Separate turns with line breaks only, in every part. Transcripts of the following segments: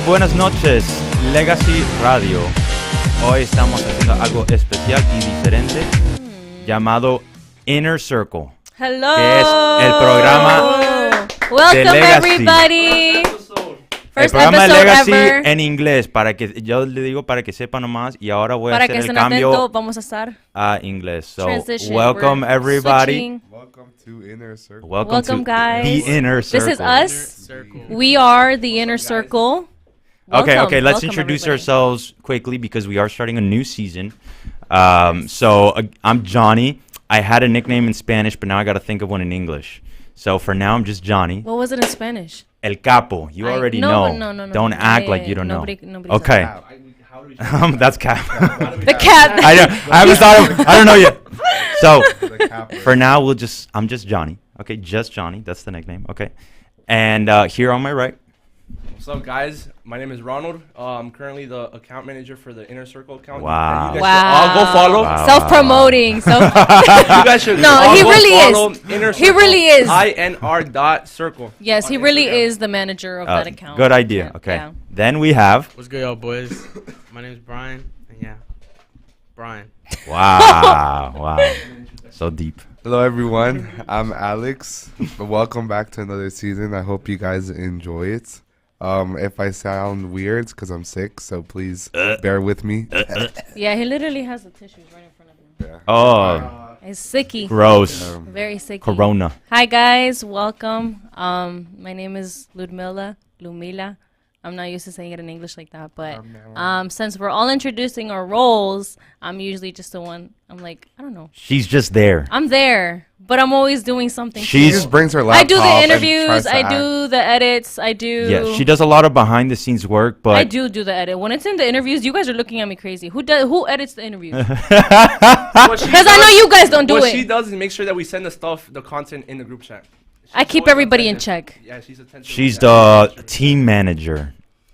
buenas noches, Legacy Radio. Hoy estamos haciendo algo especial y diferente llamado Inner Circle.
Hello.
Que es el programa
Welcome
de Legacy.
Everybody.
El
First
programa de
episode
Legacy
ever.
en inglés, para que yo le digo para que sepa nomás, y ahora voy a
Para
hacer
que
el
estén
cambio
atentos, vamos a estar.
a inglés. So,
Transition.
welcome
We're
everybody.
switching.
Welcome to Inner Circle.
Welcome
Welcome,
to
guys.
the Inner Circle.
This is us. We are the Inner Circle.
Okay,
Welcome.
let's
Welcome,
introduce
everybody.
ourselves quickly because we are starting a new season. I'm Johnny. I had a nickname in Spanish, but now I got to think of one in English. So for now, I'm just Johnny.
What was it in Spanish?
El Capo. You already know.
No.
Don't act like you don't
Nobody
know.
said
Okay. That's Cap.
The cat.
I haven't thought of. I don't know yet. So
The capper.
for now, I'm just Johnny. Okay, just Johnny. That's the nickname. Okay. And here on my right.
What's up, guys? My name is Ronald. I'm currently the account manager for the Inner Circle account.
Wow.
You guys should all go follow.
Wow.
Self-promoting.
You guys should
No,
all
he
go
really
follow
is.
Inner
He
Circle,
really is.
INR.circle.
Yes,
on
he really
Instagram.
is the manager of that account.
Good idea.
Yeah,
Okay.
yeah.
Then we have.
What's good, y'all boys? My name's Brian, and yeah, Brian.
Wow. Wow. So deep.
Hello, everyone. I'm Alex. Welcome back to another season. I hope you guys enjoy it. If I sound weird, it's because I'm sick, so please bear with me.
Yeah, he literally has the tissues right in front of him.
Yeah.
Oh,
It's sicky.
gross.
Very sicky.
Corona.
Hi guys, welcome. My name is Lumila. I'm not used to saying it in English like that, but since we're all introducing our roles, I'm usually just the one. I'm like, I don't know.
She's just there.
I'm there, but I'm always doing something.
She
She's-
just brings her
I
laptop.
do the
and
interviews.
tries to
I
act.
do the edits. I do.
Yeah, she does a lot of behind the scenes work, but
I do the edit. When it's in the interviews, you guys are looking at me crazy. Who edits the interviews?
What she
Because I
does-
know you guys don't do
What
it.
she does is make sure that we send the content in the group chat.
I
She's
keep
always
everybody in
attentive.
check.
Yeah, she's attentive.
she's
Yeah.
the team manager.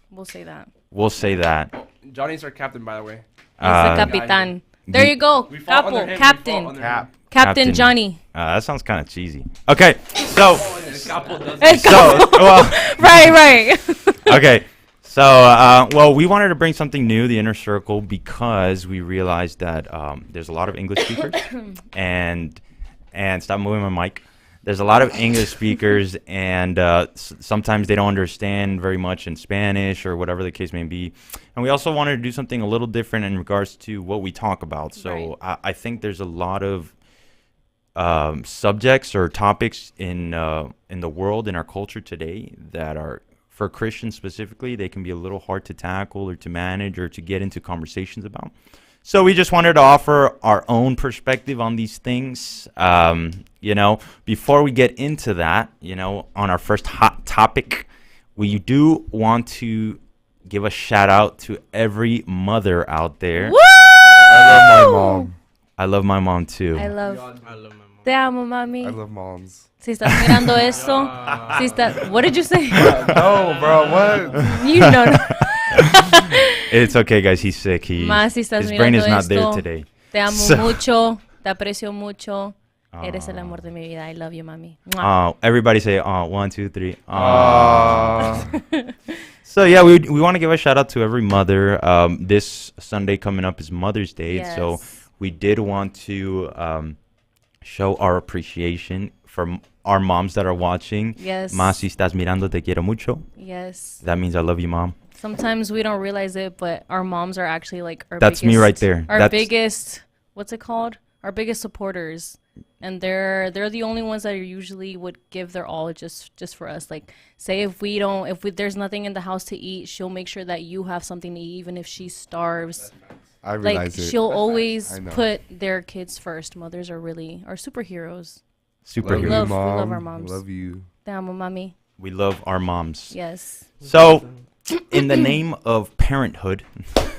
We'll say that.
We'll say that.
Johnny's our captain, by the way.
He's
Uh,
the capitan. There you go.
We fall under
Capo,
him, we fall
captain.
under him.
Cap.
Captain Johnny.
That sounds kind of cheesy. Okay, so
Capo does
Hey,
so well,
right.
okay. So, we wanted to bring something new, the Inner Circle, because we realized that there's a lot of English speakers, and stop moving my mic. There's a lot of English speakers, and sometimes they don't understand very much in Spanish or whatever the case may be. And we also wanted to do something a little different in regards to what we talk about. So I think there's a lot of subjects or topics in the world, in our culture today, that are, for Christians specifically, they can be a little hard to tackle or to manage or to get into conversations about. So we just wanted to offer our own perspective on these things. Before we get into that, on our first hot topic, we do want to give a shout out to every mother out there.
Woo!
I love my mom.
I love my mom too.
I love.
I love my mom.
Te amo, mami.
I love moms.
Si estás mirando eso, si estás. What did you say?
No, bro, what?
You know.
It's okay, guys. He's sick.
Ma, si estás
His brain is
mirando
not there
esto,
today.
Te amo
So-
mucho. Te aprecio mucho. Eres el amor de mi vida. I love you, mami. Mwah.
Everybody say, 1, 2, 3.
Aw.
So yeah, we want to give a shout out to every mother. This Sunday coming up is Mother's Day, so
Yes.
we did want to show our appreciation for our moms that are watching.
Yes.
Ma, si estás mirando, te quiero mucho.
Yes.
That means I love you, mom.
Sometimes we don't realize it, but our moms are actually like our
That's
biggest,
me right there.
Our
That's-
biggest, what's it called? Our biggest supporters. And they're the only ones that usually would give their all just for us. Like, say if there's nothing in the house to eat, she'll make sure that you have something to eat, even if she starves.
I
Like,
realize it.
she'll always
I know.
put their kids first. Mothers are really our superheroes.
Superhero.
Love you,
Love- we
mom.
love our moms.
Love you.
Te amo, mami.
We love our moms.
Yes.
So, in the name of parenthood.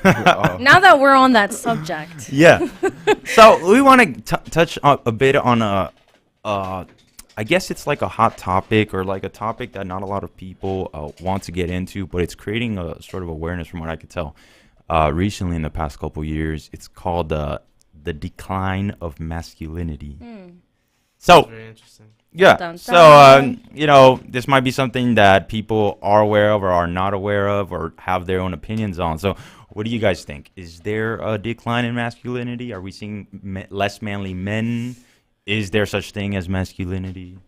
Oh.
Now that we're on that subject.
Yeah. So we want to touch a bit on I guess it's like a hot topic, or like a topic that not a lot of people want to get into, but it's creating a sort of awareness from what I could tell. Recently, in the past couple years, it's called the decline of masculinity. So
Very interesting.
yeah.
Dun,
So
dun.
you know, this might be something that people are aware of or are not aware of or have their own opinions on. So what do you guys think? Is there a decline in masculinity? Are we seeing less manly men? Is there such thing as masculinity?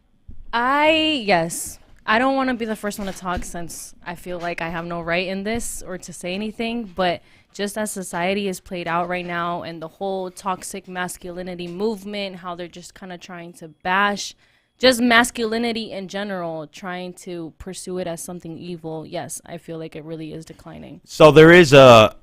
Yes. I don't want to be the first one to talk since I feel like I have no right in this or to say anything, but just as society is played out right now and the whole toxic masculinity movement, how they're just kind of trying to bash just masculinity in general, trying to pursue it as something evil. Yes, I feel like it really is declining.
So there is a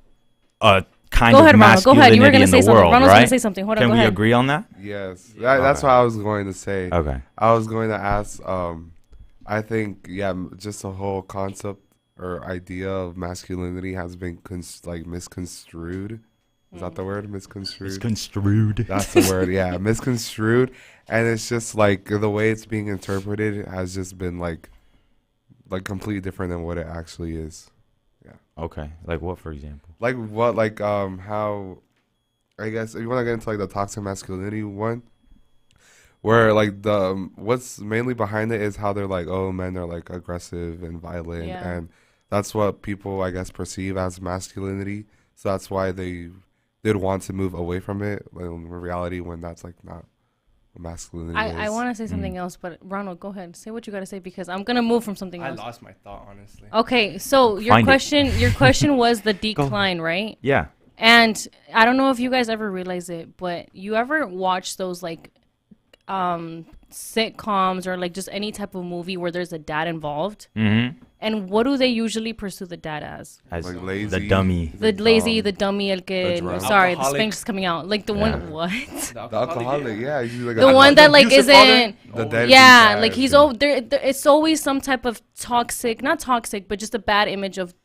kind
Go
of
ahead, Ronald. Go ahead.
masculinity
You were going to
in
say
the
something.
world,
Ronald's
right?
going to say something. Hold on.
Can
Go
we
ahead.
agree on that?
Yes,
Yeah.
that's
Okay.
what I was going to say.
Okay.
I was going to ask. I think just the whole concept or idea of masculinity has been misconstrued. Is that the word? Misconstrued.
It's construed.
That's the word. Yeah, misconstrued, and it's just like the way it's being interpreted has just been like completely different than what it actually is.
Okay. Like what, for example?
Like what? Like how? I guess if you want to get into like the toxic masculinity one, where like the what's mainly behind it is how they're like, oh, men are like aggressive and violent,
Yeah.
and that's what people I guess perceive as masculinity. So that's why they did want to move away from it. In reality, when that's like not what masculinity is.
I want to say something else, but Ronald, go ahead. Say what you got to say because I'm going to move from something
I
else.
lost my thought, honestly.
Okay, so your
Find it.
your question was the decline, right?
Yeah.
And I don't know if you guys ever realize it, but you ever watch those like sitcoms or like just any type of movie where there's a dad involved?
Mm-hmm.
And what do they usually pursue the dad as?
As
Like
the
lazy.
dummy.
The lazy, the dummy, el que,
drunk.
sorry, the
Alcoholic.
Spanx is coming out. Like the
Yeah.
one, what?
The alcoholic, yeah, he's like
The one that like
abusive father?
isn't.
the deadbeat
Yeah,
dad.
like he's oh, it's always some type of toxic, not toxic, but just a bad image of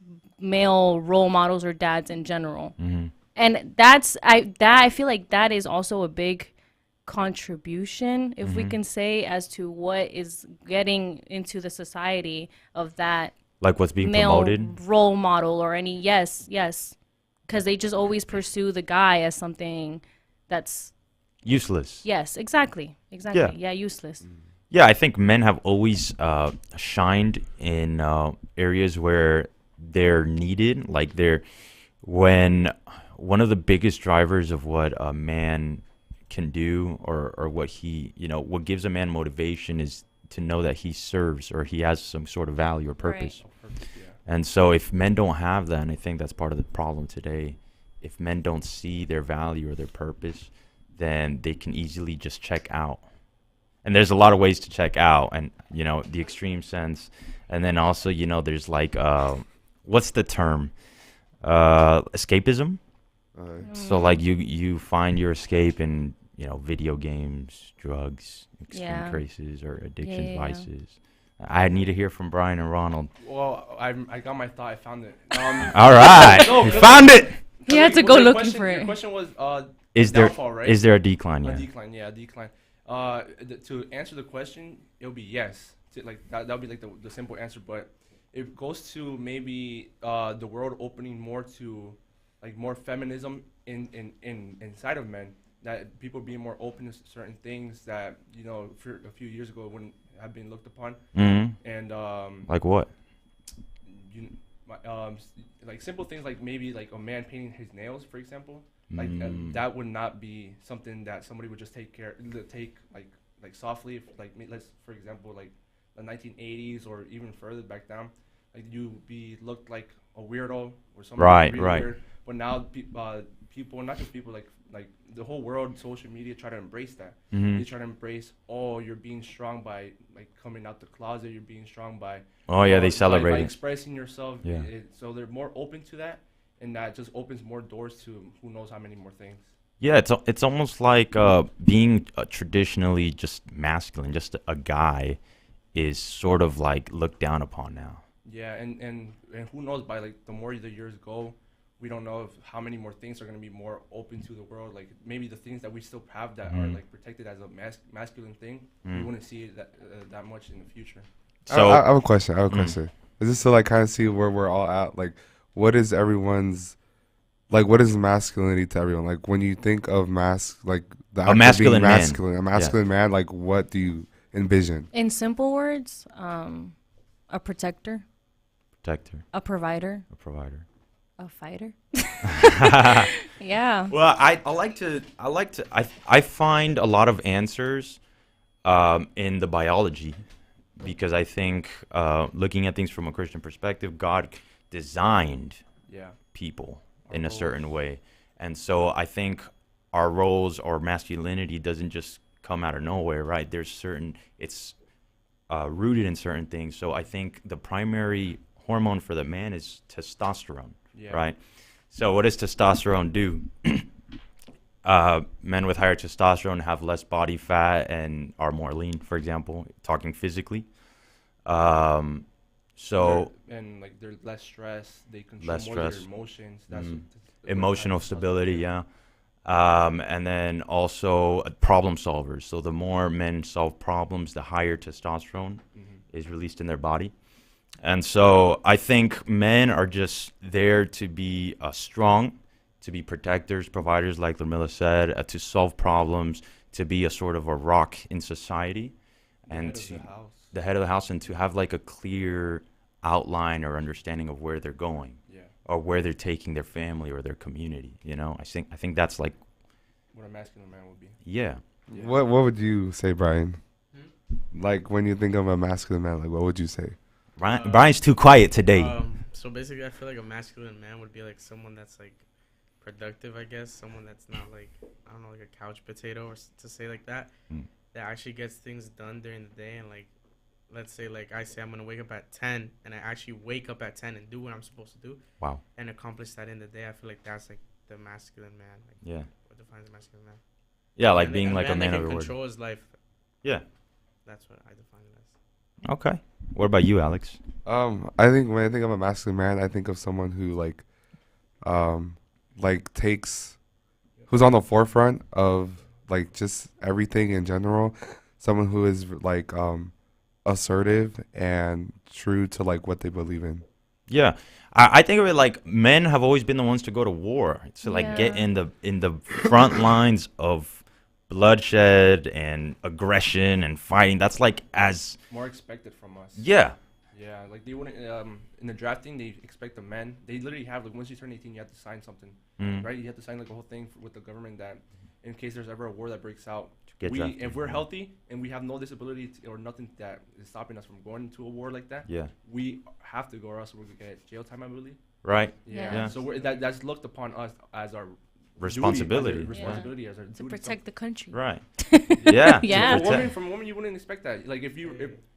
male role models or dads in general.
Mm-hmm.
And I feel like that is also a big contribution, if we can say, as to what is getting into the society of that
Like what's being
male
promoted.
role model or any yes, because they just always pursue the guy as something that's
Useless.
yes, exactly, yeah, useless.
Yeah, I think men have always shined in areas where they're needed. Like when one of the biggest drivers of what a man can do or what he, what gives a man motivation is to know that he serves or he has some sort of value or purpose. And so if men don't have that, and I think that's part of the problem today, if men don't see their value or their purpose, then they can easily just check out. And there's a lot of ways to check out, and the extreme sense, and then also there's like what's the term, escapism. So like you find your escape in video games, drugs, extreme
Yeah.
craces or addictions,
yeah.
vices. I need to hear from Brian and Ronald.
Well, I got my thought. I found it.
All right,
No,
we
'cause-
found it.
He had to
Well,
go
the
looking
question-
for
Your
it.
question was
Is there
downfall, right?
is there a decline?
A
Yeah.
decline, yeah, a decline. To answer the question, it'll be yes. Like that'll be like the simple answer, but it goes to maybe the world opening more to like more feminism inside of men. That people being more open to certain things that for a few years ago wouldn't have been looked upon,
Hmm.
and
Like what?
like simple things like maybe like a man painting his nails, for example. Like that would not be something that somebody would just take like softly. If, like let's for example like the 1980s or even further back down, like you be looked like a weirdo or something.
Right,
really
right.
Weird. But now people, not just people, like the whole world, social media try to embrace that.
Mhm.
They try to embrace, oh, you're being strong by like coming out the closet. You're being strong by
Oh yeah, they
by
celebrate it.
expressing yourself.
Yeah.
So they're more open to that, and that just opens more doors to who knows how many more things.
Yeah, it's almost like being traditionally just masculine, just a guy, is sort of like looked down upon now.
Yeah, and who knows, by like the more the years go, we don't know how many more things are going to be more open to the world. Like maybe the things that we still have that are like protected as a masculine thing, we wouldn't see it that much in the future.
So
I have a question. Is this to like kind of see where we're all at? Like, what is everyone's like what is masculinity to everyone? Like when you think of like the act of
masculine
being
man.
masculine, a masculine man, like what do you envision?
In simple words, a protector,
Protector,
a provider,
a provider.
a fighter. Yeah.
Well, I find a lot of answers in the biology, because I think looking at things from a Christian perspective, God designed
Yeah.
people
Our
in a
roles.
certain way, and so I think our roles or masculinity doesn't just come out of nowhere, right? It's rooted in certain things. So I think the primary hormone for the man is testosterone,
Yeah.
right? So what does testosterone do? Men with higher testosterone have less body fat and are more lean, for example, talking physically. So
And like they're less stressed. They control
Less
more of
stress.
their emotions. That's
Mhm.
what
emotional
testosterone
stability,
does.
yeah. And then also problem solvers. So the more men solve problems, the higher testosterone
Mhm.
is released in their body. And so I think men are just there to be strong, to be protectors, providers, like Lamilla said, to solve problems, to be a sort of a rock in society,
The
and
head of
to
the house.
the head of the house, and to have like a clear outline or understanding of where they're going
Yeah.
or where they're taking their family or their community. I think that's like,
What a masculine man would be.
yeah.
Yeah.
What would you say, Brian? Like when you think of a masculine man, like what would you say?
Brian's too quiet today.
So basically, I feel like a masculine man would be like someone that's like productive, I guess. Someone that's not like, I don't know, like a couch potato, or to say like that.
Mm.
That actually gets things done during the day. And like, let's say like I say I'm gonna wake up at 10, and I actually wake up at 10 and do what I'm supposed to do
Wow.
and accomplish that in the day. I feel like that's like the masculine man. Like
Yeah.
what defines a masculine man?
Yeah, like
And
being like a man
that
of
can
your word.
control his life.
Yeah.
That's what I define it as.
Okay. What about you, Alex?
I think when I think of a masculine man, I think of someone who who's on the forefront of like just everything in general. Someone who is like assertive and true to like what they believe in.
Yeah, I think of it like men have always been the ones to go to war, to like get
Yeah.
in the front lines of bloodshed and aggression and fighting. That's like as
More expected from us.
yeah,
Yeah, like they wouldn't in the drafting they expect the men. They literally have like once you turn 18 you have to sign something,
mm,
right? You have to sign like a whole thing with the government that in case there's ever a war that breaks out,
to get drafted.
if we're healthy and we have no disability or nothing that is stopping us from going into a war like that,
Yeah,
we have to go or else we're gonna get jail time, I believe.
right.
Yeah.
Yeah.
So that's looked upon us as our
Responsibility.
duty, responsibility as our
To
duty.
protect the country.
Right. Yeah. to
Yeah.
protect-
From a woman, you wouldn't expect that. Like if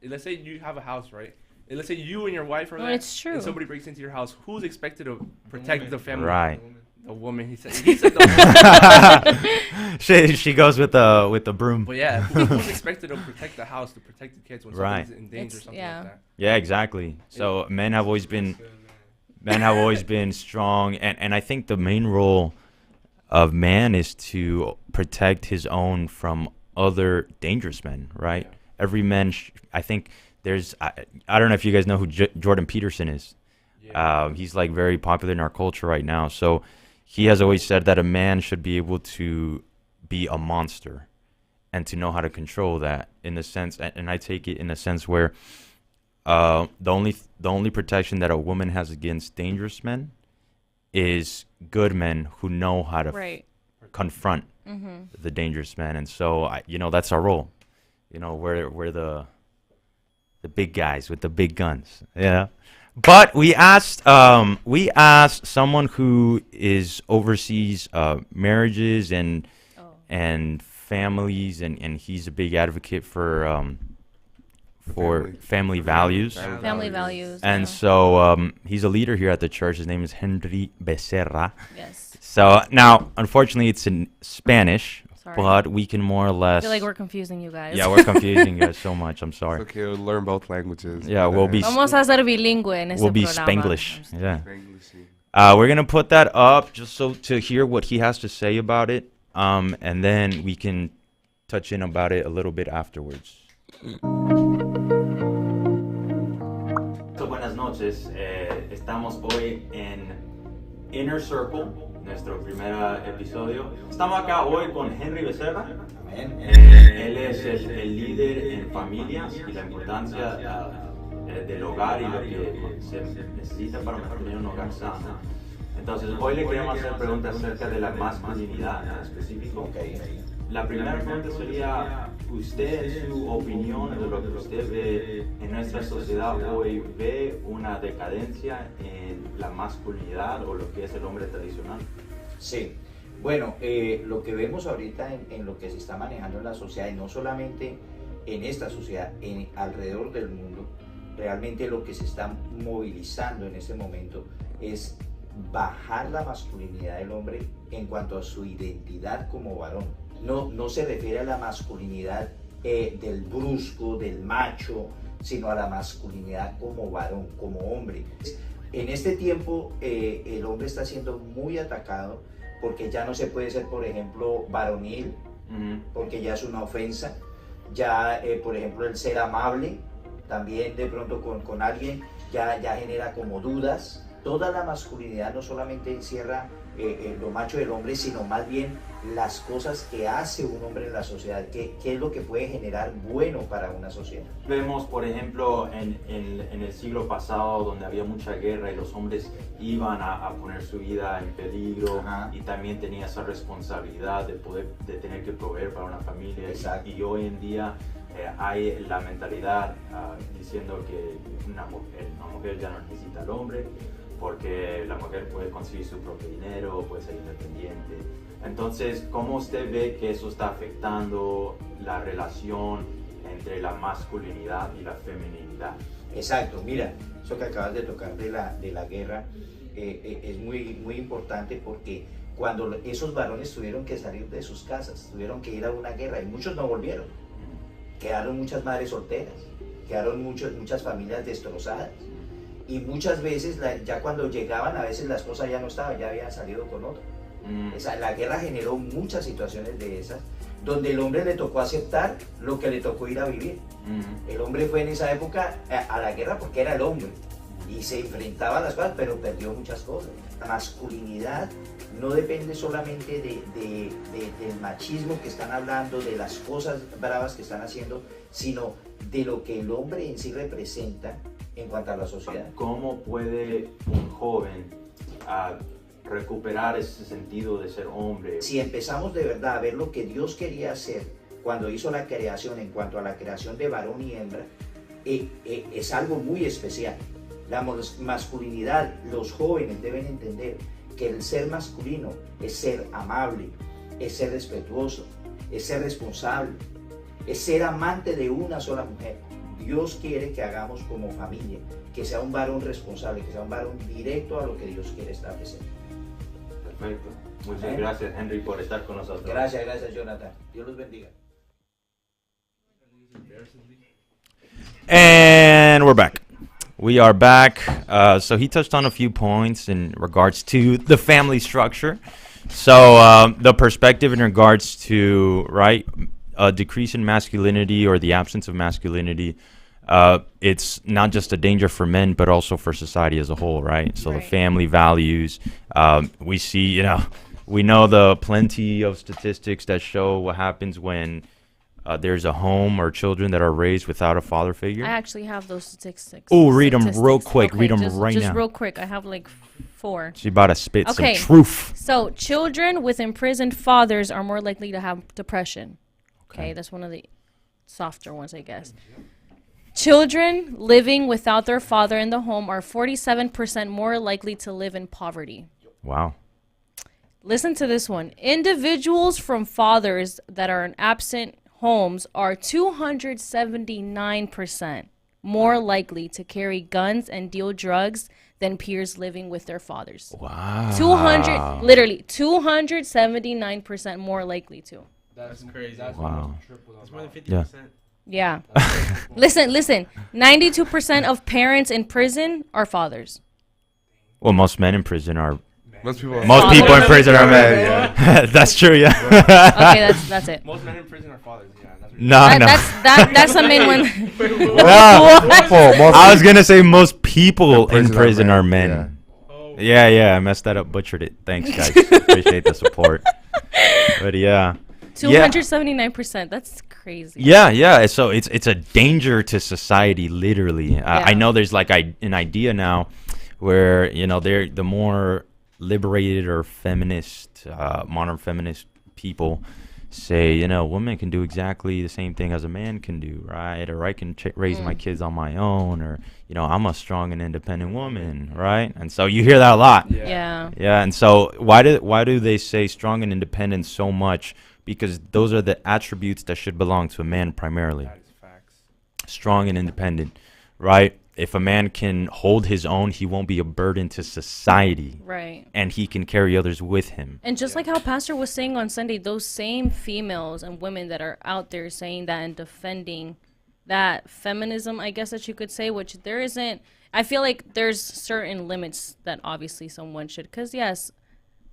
let's say you have a house, right? And let's say you and your wife are
No,
there,
it's true.
and somebody breaks into your house. Who's expected to protect the family?
Right.
The woman. He said the woman.
she goes with the broom.
But yeah, who's expected to protect the house, to protect the kids when
Right.
somebody's in danger or
It's-
something
yeah.
like that?
Yeah, exactly. So men have always been strong, and I think the main role of man is to protect his own from other dangerous men, right?
Yeah.
Every man, I think there's, I don't know if you guys know who Jordan Peterson is.
Yeah.
He's like very popular in our culture right now. So he has always said that a man should be able to be a monster and to know how to control that in the sense, and I take it in a sense where the only protection that a woman has against dangerous men is good men who know how to
Right.
confront
Mm-hmm.
the dangerous men, and so that's our role. We're the big guys with the big guns. Yeah. But we asked someone who is oversees marriages and
Oh.
families, and he's a big advocate for
Family.
family values.
Family values.
And
yeah.
so he's a leader here at the church. His name is Henry Becerra.
Yes.
So now, unfortunately, it's in Spanish,
Sorry.
but we can more or
I
less.
feel like we're confusing you guys.
Yeah, we're confusing you guys so much. I'm sorry.
It's okay, we'll learn both languages.
Yeah, we'll be
Vamos a ser bilingüe en este
We'll be
programa.
Spanglish. Yeah.
English.
We're gonna put that up just so to hear what he has to say about it, and then we can touch in about it a little bit afterwards. So buenas noches. Estamos hoy en Inner Circle nuestro primer episodio. Estamos acá hoy con Henry Becerra.
Amén.
Él es el líder en familias y la importancia del hogar y lo que se necesita para mantener un hogar sano. Entonces, hoy le queremos hacer preguntas acerca de la masculinidad en específico. La primera pregunta sería, usted, en su opinión de lo que usted ve en nuestra sociedad hoy, ¿ve una decadencia en la masculinidad o lo que es el hombre tradicional?
Sí, bueno, lo que vemos ahorita en lo que se está manejando en la sociedad, y no solamente en esta sociedad, alrededor del mundo, realmente lo que se está movilizando en este momento es bajar la masculinidad del hombre en cuanto a su identidad como varón. No se refiere a la masculinidad del brusco, del macho, sino a la masculinidad como varón, como hombre. En este tiempo el hombre está siendo muy atacado porque ya no se puede ser, por ejemplo, varonil, porque ya es una ofensa. Ya, por ejemplo, el ser amable, también de pronto con alguien, ya genera como dudas. Toda la masculinidad no solamente encierra lo macho del hombre, sino más bien las cosas que hace un hombre en la sociedad, qué es lo que puede generar bueno para una sociedad.
Vemos, por ejemplo, en el siglo pasado, donde había mucha guerra y los hombres iban a poner su vida en peligro.
Ajá.
Y también tenía esa responsabilidad de tener que proveer para una familia.
Exacto.
Y hoy en día hay la mentalidad diciendo que una mujer ya no necesita al hombre, porque la mujer puede conseguir su propio dinero, puede ser independiente. Entonces, ¿cómo usted ve que eso está afectando la relación entre la masculinidad y la feminidad?
Exacto, mira, eso que acabas de tocar de la guerra es muy importante, porque cuando esos varones tuvieron que salir de sus casas, tuvieron que ir a una guerra y muchos no volvieron. Quedaron muchas madres solteras, quedaron muchas familias destrozadas. Y muchas veces, ya cuando llegaban, a veces la esposa ya no estaba, ya habían salido con otro. La guerra generó muchas situaciones de esas, donde el hombre le tocó aceptar lo que le tocó ir a vivir. El hombre fue en esa época a la guerra porque era el hombre y se enfrentaba a las cosas, pero perdió muchas cosas. La masculinidad no depende solamente del machismo que están hablando, de las cosas bravas que están haciendo, sino de lo que el hombre en sí representa en cuanto a la sociedad.
¿Cómo puede un joven recuperar ese sentido de ser hombre?
Si empezamos de verdad a ver lo que Dios quería hacer cuando hizo la creación, en cuanto a la creación de varón y hembra, es algo muy especial. La masculinidad, los jóvenes deben entender que el ser masculino es ser amable, es ser respetuoso, es ser responsable, es ser amante de una sola mujer. Dios quiere que hagamos como familia, que sea un varón responsable, que sea un varón directo a lo que Dios quiere establecer.
Perfecto. Muchas
Amén.
gracias, Henry, por estar con nosotros.
Gracias, Jonathan. Dios los bendiga.
And we're back. We are back. So he touched on a few points in regards to the family structure. So the perspective in regards to, right, a decrease in masculinity or the absence of masculinity, it's not just a danger for men, but also for society as a whole, right? So the family values, we see, we know the plenty of statistics that show what happens when there's a home or children that are raised without a father figure.
I actually have those statistics.
Oh, read them real
Statistics.
quick.
Okay,
Read them
just,
right
just
now.
real quick. I have like 4.
She's about to spit
Okay.
some truth.
So, children with imprisoned fathers are more likely to have depression. Okay, that's one of the softer ones, I guess. Children living without their father in the home are 47% more likely to live in poverty.
Wow.
Listen to this one. Individuals from fathers that are in absent homes are 279% more likely to carry guns and deal drugs than peers living with their fathers.
Wow.
279% more likely to.
That's crazy.
That's
Wow.
almost triple the
It's more than
amount.
50%.
Yeah. Listen. 92% of parents in prison are fathers.
Well, most men in prison are.
Most people.
Most people in prison are men.
Yeah.
That's true. Yeah.
Okay, that's it.
Most men in prison are fathers. Yeah, that's what
No, no.
That's the main one.
No.
Most
I was gonna say most people in
prison are
prison
men,
are men.
yeah.
Oh,
Yeah, I messed that up, butchered it. Thanks, guys. Appreciate the support. But yeah.
279%. That's crazy.
Yeah. So it's a danger to society, literally. I
Yeah.
know there's like an idea now where they're the more liberated or feminist, modern feminist people say women can do exactly the same thing as a man can do, right? Or I can raise my kids on my own, or I'm a strong and independent woman, right? And so you hear that a lot.
Yeah.
Yeah, and so why do they say strong and independent so much? Because those are the attributes that should belong to a man primarily.
That is facts.
Strong and independent, right? If a man can hold his own, he won't be a burden to society,
Right.
and he can carry others with him.
And just like how Pastor was saying on Sunday, those same females and women that are out there saying that and defending that feminism, I guess that you could say, which there isn't. I feel like there's certain limits that obviously someone should, because yes,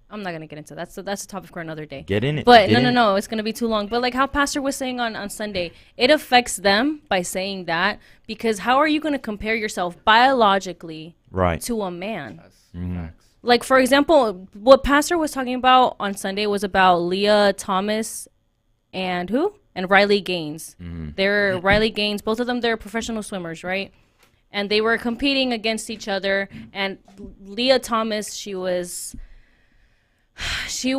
I'm not gonna get into that. So that's a topic for another day.
Get in it.
But
get in it.
no, it's gonna be too long. But like how Pastor was saying on Sunday, it affects them by saying that, because how are you gonna compare yourself biologically
Right.
to a man?
That's
Mm-hmm.
facts.
Like for example, what Pastor was talking about on Sunday was about Leah Thomas and who? And Riley Gaines.
Mm-hmm.
They're Riley Gaines, both of them they're professional swimmers, right? And they were competing against each other, and Leah Thomas, she was
She?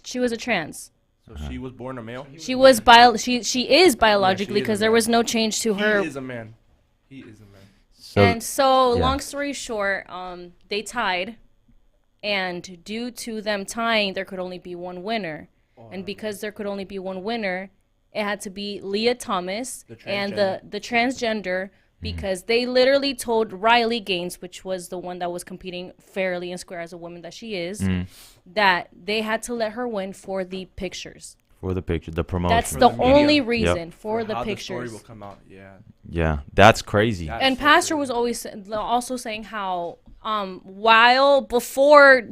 she was a trans.
So she was born a male.
She was she is biologically,
is a
because there
man.
was no change to her.
He is a man. He is a man.
So
And so,
yeah.
long story short, they tied, and due to them tying, there could only be one winner. And because there could only be one winner, it had to be Leah Thomas
The
and
transgender.
the transgender, because they literally told Riley Gaines, which was the one that was competing fairly and square as a woman that she is, that they had to let her win for the pictures.
for the picture, the promotion.
That's the
media.
only
Yep.
reason for the
how the story
pictures.
will come out. Yeah.
Yeah, that's crazy.
That-
And
so
Pastor
crazy.
was always also saying how while before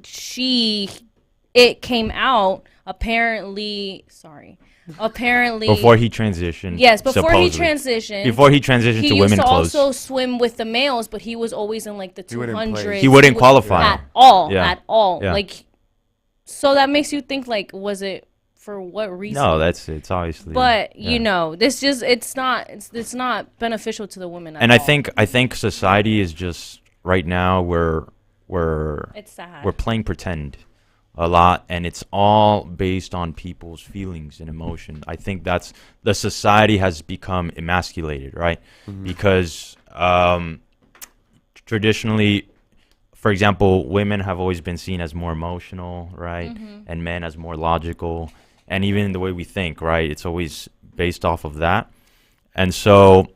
it came out, apparently
Before he transitioned.
yes, before he
supposedly.
transitioned,
Before he transitioned
he
to
used
women
to
clothes.
also swim with the males, but he was always in like the
He wouldn't play.
200s.
He wouldn't qualify.
at all.
Yeah.
At all.
Yeah.
Like, so that makes you think like, was it for what reason?
No, it's obviously.
But
yeah.
this just it's not beneficial to the women. At
And
all.
I think society is just right now we're
it's sad.
playing pretend a lot, and it's all based on people's feelings and emotion. I think that's the society has become emasculated, right? Because traditionally, for example, women have always been seen as more emotional, right? And men as more logical, and even the way we think, right? It's always based off of that. And so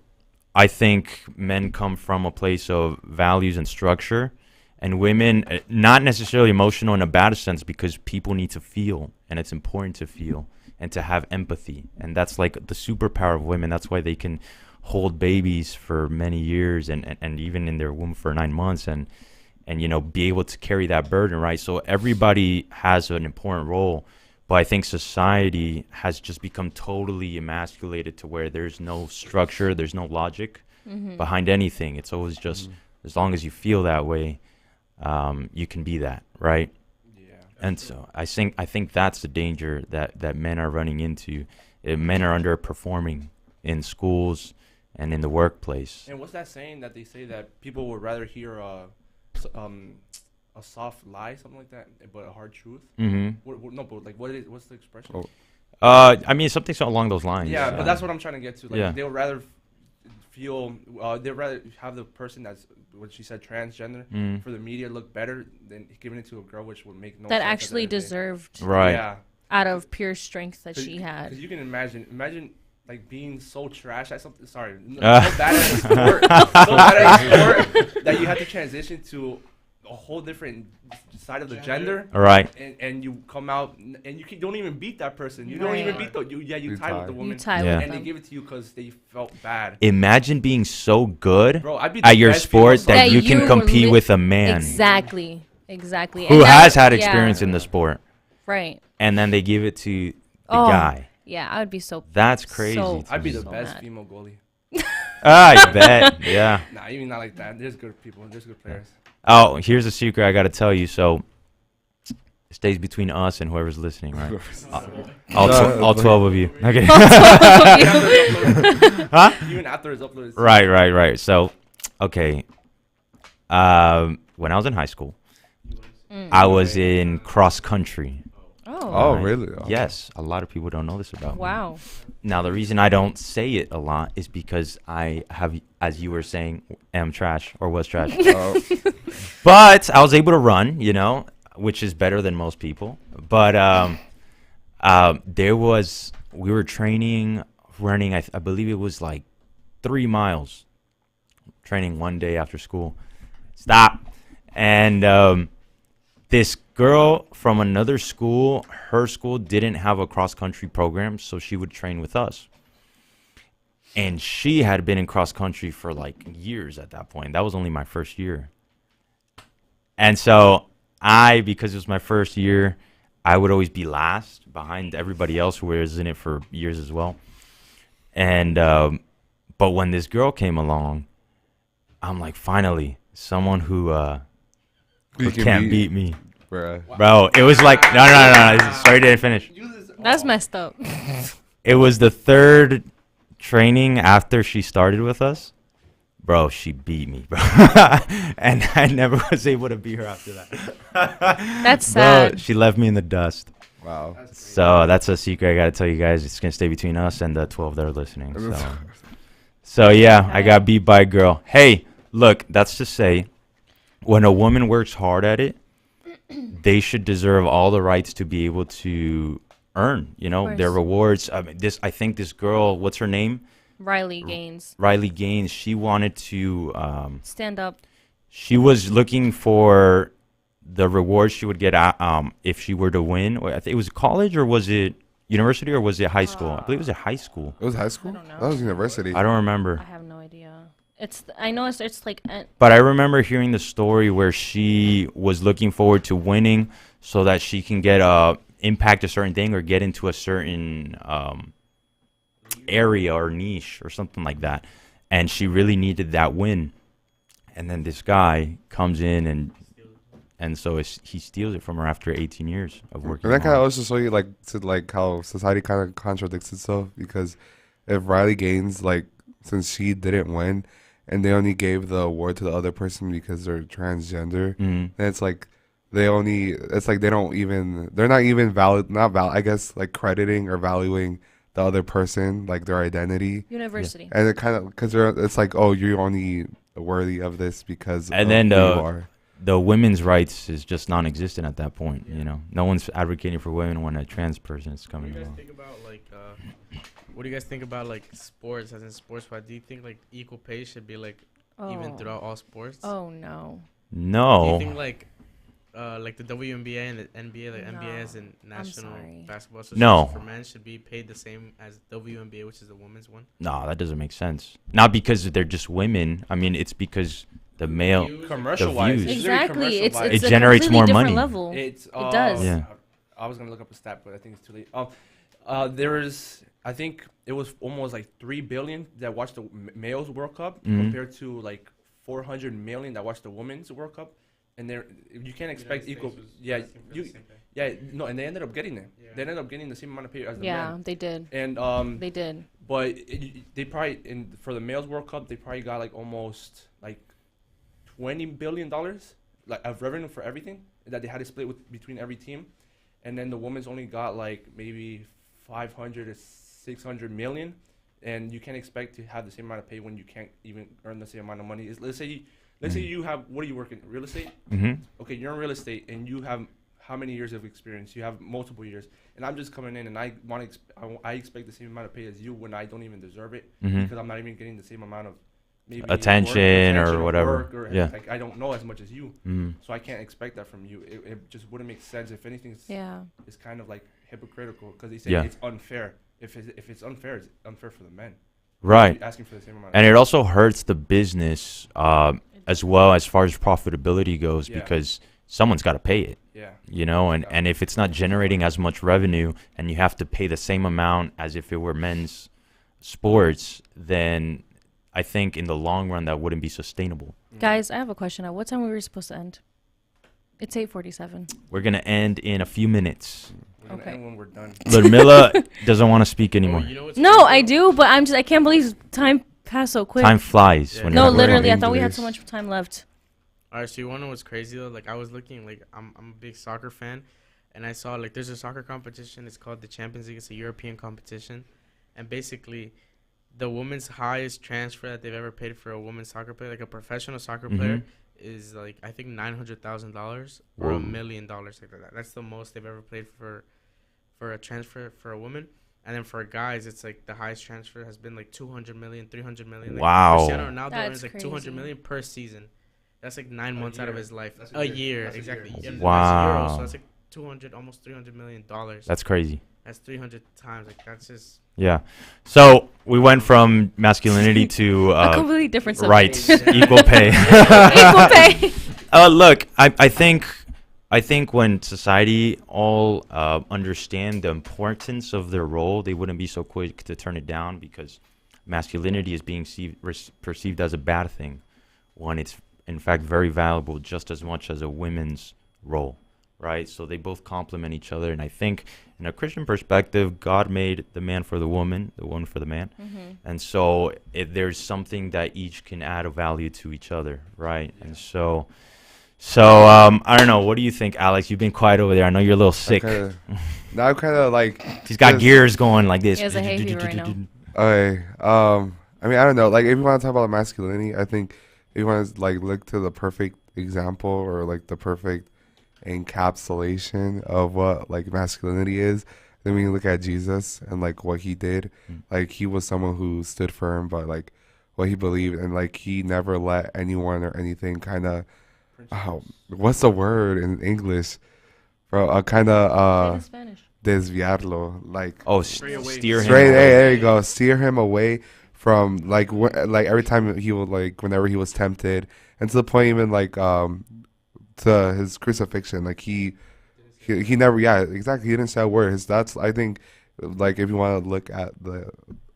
I think men come from a place of values and structure, and women, not necessarily emotional in a bad sense, because people need to feel, and it's important to feel and to have empathy. And that's like the superpower of women. That's why they can hold babies for many years and even in their womb for 9 months and be able to carry that burden, right? So everybody has an important role. But I think society has just become totally emasculated to where there's no structure, there's no logic behind anything. It's always just as long as you feel that way, you can be that, right?
Yeah.
And so I think that's the danger that men are running into. Men are underperforming in schools and in the workplace.
And what's that saying that they say that people would rather hear a soft lie, something like that, but a hard truth? No, but like what's the expression?
Oh.
I mean, something along those lines.
Yeah, but that's what I'm trying to get to. Like,
Yeah.
they would rather feel, they'd rather have the person that's, what she said, transgender, for the media look better than giving it to a girl, which would make no sense.
that
at the
actually
end of the day.
deserved
Right.
Yeah.
out of pure strength that she
Because
had.
you can imagine like being so trash at something. Sorry, so
Uh.
bad at a sport, so bad at a sport that you have to transition to a whole different side of the gender.
All right.
And you come out and you don't even beat that person. You don't even beat you
You
tie with the
tie.
woman.
You tie
Yeah.
with
And they
them.
give it to you because they felt bad.
Imagine being so good
Bro, I'd be the
at your
best
sport
female
that
That
you
you
can
were
compete
lit-
with a man
Exactly.
who
And
has
that-
had
yeah,
experience in the sport,
Right.
and then they give it to the
Oh,
guy.
Yeah, I would be so.
That's crazy.
So-
to
I'd be
me.
the
So
best
mad.
female goalie.
I bet. Yeah.
Nah, even not like that. There's good people. There's good players.
Oh, here's a secret I got to tell you. So it stays between us and whoever's listening, right? All 12 of you. Okay. Huh?
Even after it's uploaded.
Right. So, okay. When I was in high school, I was in cross country.
Oh,
Right.
really? Oh.
Yes, a lot of people don't know this about me.
Wow.
Now, the reason I don't say it a lot is because I have, as you were saying, am trash or was trash.
Oh.
But I was able to run, which is better than most people. But we were running, I believe it was like 3 miles, training one day after school. Stop. And this girl from another school, her school didn't have a cross-country program, so she would train with us. And she had been in cross-country for like years at that point. That was only my first year. And so because it was my first year, I would always be last behind everybody else who was in it for years as well. And but when this girl came along, I'm like, finally, someone who can't beat me.
Bruh.
Bro, it was like, no. Sorry, didn't finish.
That's messed up.
It was the third training after she started with us. Bro, she beat me, bro. And I never was able to beat her after that.
That's
Bro,
sad.
she left me in the dust.
Wow.
So that's a secret I got to tell you guys. It's going to stay between us and the 12 that are listening. So yeah, I got beat by a girl. Hey, look, that's to say, when a woman works hard at it, they should deserve all the rights to be able to earn, their
course.
rewards. I think this girl, what's her name?
Riley Gaines.
Riley Gaines. She wanted to,
Stand up.
she was looking for the rewards she would get if she were to win. I think it was college, or was it university, or was it high school? I believe it was at high school.
It was high school?
I don't know.
That was university.
I don't remember.
I have no idea. I know it's like
But I remember hearing the story where she was looking forward to winning so that she can get impact a certain thing or get into a certain area or niche or something like that. And she really needed that win. And then this guy comes in and so he steals it from her after 18 years of working.
And that kind of
hard.
also show you how society kind of contradicts itself, because if Riley Gaines, since she didn't win and they only gave the award to the other person because they're transgender,
Mhm.
then it's like they're not even I guess, crediting or valuing the other person, their identity.
university.
And it kind of, because it's like, oh, you're only worthy of this because
And
of
then
who you are.
the women's rights is just non-existent at that point. No one's advocating for women when a trans person is
What
coming
do you guys
along.
think about what do you guys think about sports? As in sports, why do you think equal pay should be even throughout all sports?
Oh no.
Do you
No.
think the WNBA and the NBA, NBA as in National
sorry.
Basketball
No.
Association for men, should be paid the same as WNBA, which is the women's one?
No, that doesn't make sense. Not because they're just women. I mean, it's because the male.
Commercial wise,
views.
Exactly. It's
It
a
generates
completely
more
different
money.
level.
It
does.
Yeah.
I was gonna look up a stat, but I think it's too late. I think it was almost 3 billion that watched the males World Cup
Mhm.
compared to 400 million that watched the women's World Cup, and you can't expect equal. Yeah, no, and they ended up getting it.
Yeah.
They ended up getting the same amount of pay as the
Yeah,
men.
they did.
And
They did.
but they probably for the males World Cup they probably got almost $20 billion of revenue for everything that they had to split between every team, and then the women's only got maybe 500 to 600 million, and you can't expect to have the same amount of pay when you can't even earn the same amount of money. Let's say you have, what do you work in, real estate?
Hmm.
Okay, you're in real estate and you have how many years of experience? You have multiple years, and I'm just coming in and I expect the same amount of pay as you when I don't even deserve it,
Mhm.
because I'm not even getting the same amount of maybe
Attention or
work
whatever.
or
Yeah.
I don't know as much as you,
Mhm.
so I can't expect that from you. It just wouldn't make sense. If anything,
Yeah.
it's kind of hypocritical, because they say
Yeah.
it's unfair. If it's unfair, it's unfair for the men.
Right.
You're asking for the same amount.
And it also hurts the business as well as far as profitability goes,
Yeah.
because someone's got to pay it,
yeah.
and if it's not generating as much revenue and you have to pay the same amount as if it were men's sports, then I think in the long run that wouldn't be sustainable.
Guys, I have a question. At what time we were supposed to end? It's 8:47.
We're gonna end in a few minutes.
We're gonna
Okay.
end when we're done.
Ludmilla doesn't want to speak anymore.
Oh, you know what's
No,
crazy?
I do, but I can't believe time passed so quick.
Time flies
Yeah.
when
No,
you're having fun.
literally, I thought we had
English.
so much time left.
Alright, so you wanna know what's crazy though? Like I was looking, like I'm a big soccer fan, and I saw like there's a soccer competition. It's called the Champions League. It's a European competition, and basically, the women's highest transfer that they've ever paid for a women's soccer player, like a professional soccer player, is like I think $900,000 or
Whoa.
$1 million, like that. That's the most they've ever paid for a transfer for a woman. And then for guys, it's like the highest transfer has been like 200 million, 300 million. Like
Wow.
Cristiano Ronaldo
That's
earns like
crazy.
200 million per season. That's like 9 months out of
year.
his life.
That's
A
a
year,
year. That's a
exactly.
year.
And
Wow.
That's euros, so that's like 200, almost 300 million dollars.
That's crazy.
That's 300 times. Like that's just.
Yeah. So we went from masculinity to
A completely different subject.
rights, equal pay.
Equal pay.
Look, I think when society all understand the importance of their role, they wouldn't be so quick to turn it down because masculinity is being perceived as a bad thing, when it's in fact very valuable just as much as a women's role, right? So they both complement each other, and I think in a Christian perspective, God made the man for the woman for the man, and so there's something that each can add a value to each other, right? And so I don't know. What do you think, Alex? You've been quiet over there. I know you're a little sick.
Now I'm kind of like.
He's got
just-
gears going like this.
He has a hay fever right now.
Okay. I mean, I don't know. Like, if you want to talk about masculinity, I think if you want to like look to the perfect example or like the perfect encapsulation of what like masculinity is, then we can look at Jesus and like what he did. Like, he was someone who stood firm by like what he believed, and like he never let anyone or anything kind of. What's the word in English? Bro, kind
Say
of
in Spanish.
desviarlo, like
Oh,
Stray away.
steer him.
straight. Hey,
away.
there you go. Steer him away from like like every time he would like whenever he was tempted, and to the point even like to his crucifixion, like he never exactly he didn't say a word. That's I think like if you want to look at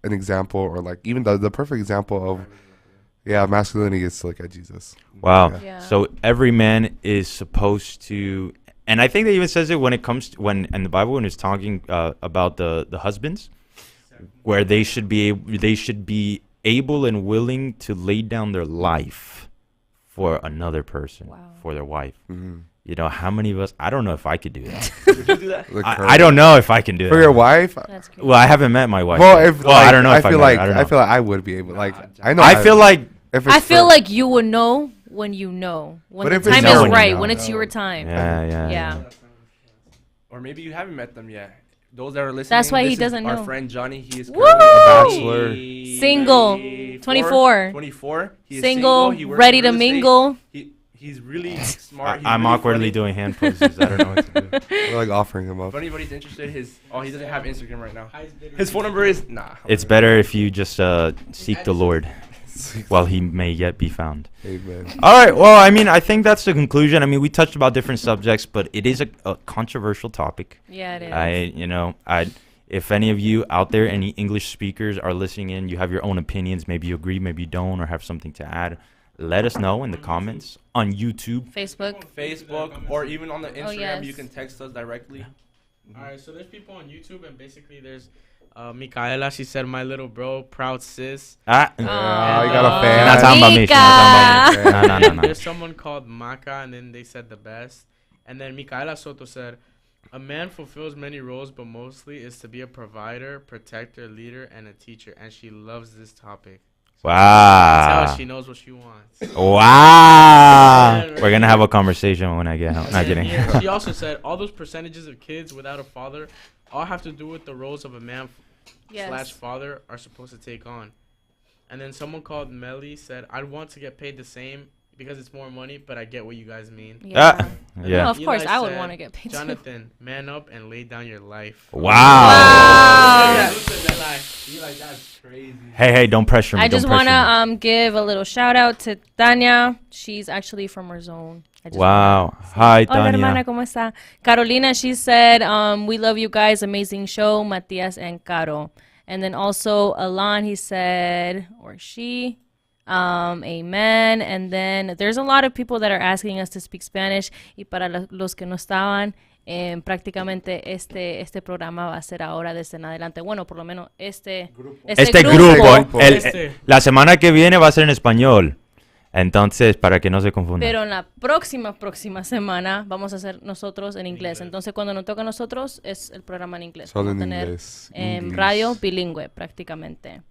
an example or like even the perfect example of masculinity is to look at Jesus.
Wow.
Yeah.
So every man is supposed to, and I think that even says it when it comes to, when in the Bible when it's talking about the husbands, where they should be able and willing to lay down their life for another person,
Wow.
for their wife.
Mm-hmm.
You know, how many of us? I don't know if I could do that.
Would you do that?
I don't know if I can do
For
that.
your wife.
That's crazy.
Well, I haven't met my wife.
Well,
yet.
if
well,
like,
I don't know.
I
If
feel
met
like
her. I don't
I
know.
feel like I would be able. Like I know.
I feel like
if it's
I feel
for-
like you would know when you know when
But
the
if it's
time
now
is
when you
right,
know.
when it's your time.
yeah.
Or maybe you haven't met them yet. Those that are listening.
That's why he
this is
doesn't
our
know.
friend Johnny. He is
Woo!
currently
Bachelor.
Single. 24.
24. He is
Single,
He works
ready
in
to
real estate.
mingle.
He's really smart. He's
I'm
really
awkwardly
funny.
doing hand poses. I don't know what to do.
we're like offering him up.
If anybody's interested, he doesn't have Instagram right now. His phone number is
It's better if you just seek the Lord while he may yet be found.
Amen.
All right. Well, I mean, I think that's the conclusion. I mean, we touched about different subjects, but it is a controversial topic.
Yeah, it is.
If any of you out there, any English speakers are listening in, you have your own opinions. Maybe you agree, maybe you don't, or have something to add. Let us know in the comments on YouTube.
Facebook.
or even on the Instagram.
yes.
You can text us directly.
All right, so there's people on YouTube, and basically there's Micaela. She said, "My little bro, proud sis."
Ah,
you got a fan.
She's not talking about me. She's not talking about me. No, no, no, no.
There's someone called Maka, and then they said the best. And then Micaela Soto said, "A man fulfills many roles, but mostly is to be a provider, protector, leader, and a teacher." And she loves this topic.
Wow.
Tell she knows what she wants.
Wow. We're going to have a conversation when I get home. Not
And
kidding.
here, she also said, "All those percentages of kids without a father all have to do with the roles of a man slash father are supposed to take on." And then someone called Melly said, "I'd want to get paid the same because it's more money, but I get what you guys mean."
Yeah.
Yeah.
No, of course,
Eli
I would
said,
want to get paid. too.
"Jonathan, man up and lay down your life."
Wow.
Wow.
That's crazy.
Hey, don't pressure me.
I just
don't pressure
want
me.
to give a little shout out to Tanya. She's actually from our zone. I just
Wow.
wanna say-
Hi,
Hola, hermana,
Tanya.
¿cómo está? Carolina, she said, we love you guys. Amazing show, Matias and Caro. And then also Alan, he said, or she, Amen. And then there's a lot of people that are asking us to speak Spanish. Y para los que no estaban, prácticamente este programa va a ser ahora desde en adelante. Bueno, por lo menos este
grupo,
Este.
la semana que viene va a ser en español. Entonces, para que no se confundan.
Pero en la próxima semana vamos a hacer nosotros en inglés. Entonces, cuando nos toca a nosotros, es el programa en inglés.
Solo
Vamos a
en
tener
inglés.
radio bilingüe prácticamente.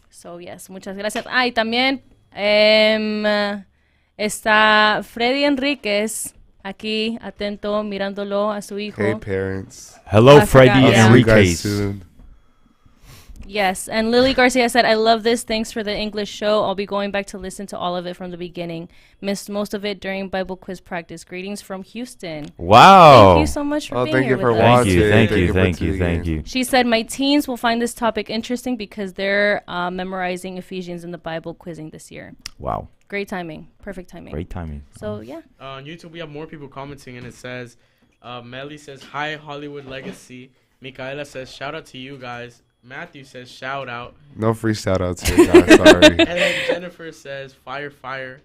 So, yes, muchas gracias. Y también está Freddy Enríquez aquí, atento, mirándolo a su hijo.
Hey, parents.
Hello,
I
Freddy
forgot, yeah.
See you guys
Enriquez.
soon.
Yes, and Lily Garcia said, I love this. Thanks for the English show. I'll be going back to listen to all of it from the beginning. Missed most of it during Bible quiz practice. Greetings from Houston.
Wow.
Thank you so much for being
thank
here
you for
with us.
Thank
watching.
you, thank
Thank
you,
you for
thank you,
tuning
thank
in.
you.
She said, my teens will find this topic interesting because they're memorizing Ephesians in the Bible quizzing this year.
Wow.
Great timing. Perfect timing.
Great timing.
So, yeah.
On YouTube, we have more people commenting, and it says, Melly says, hi, Hollywood Legacy. Micaela says, shout out to you guys. Matthew says, shout out.
No free shout outs here, guys. Sorry.
And then Jennifer says, fire, fire.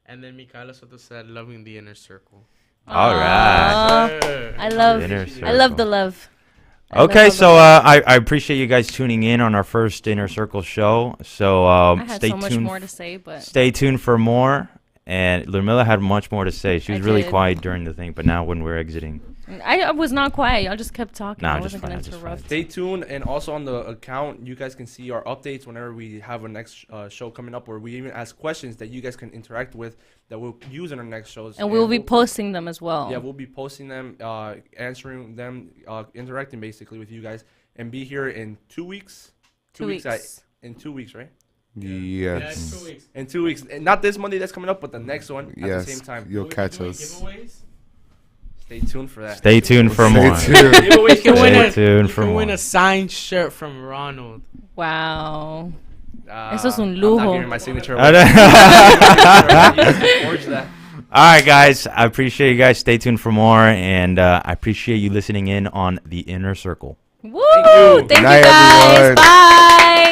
And then Micaela Soto said, loving the inner circle.
All right.
Aw, I love
Inner
I love
circle.
the love. I
Okay,
love
so
the love.
I appreciate you guys tuning in on our first Inner Circle show. So
I had
stay
so much
tuned.
more to say, but
Stay tuned for more. And Ludmilla had much more to say. She
I
was really
did.
quiet during the thing, but now when we're exiting,
I was not quiet. I just kept talking.
Nah,
I
just
wasn't
fine,
going
just
to interrupt.
Stay tuned, and also on the account, you guys can see our updates whenever we have a next show coming up, or we even ask questions that you guys can interact with that we'll use in our next shows.
And we'll be posting them as well.
Yeah, we'll be posting them, answering them, interacting basically with you guys, and be here in 2 weeks.
2 weeks.
In 2 weeks, right?
Yeah,
Yes.
it's 2 weeks.
In 2 weeks, and not this Monday that's coming up, but the next one at
Yes.
the same time.
You'll
Will we be
catch
doing
us.
giveaways?
Stay tuned for that.
stay tuned for
Stay
more.
tuned.
You can win
Stay
a,
tuned
you
for
can win
more.
a signed shirt from Ronald.
Wow. Eso es un
I'm
lujo.
not giving my signature
All
away.
right,
You guys can forge that.
guys. I appreciate you guys. Stay tuned for more, and I appreciate you listening in on the Inner Circle.
Woo!
you.
Thank
Good night,
you guys.
everyone.
Bye.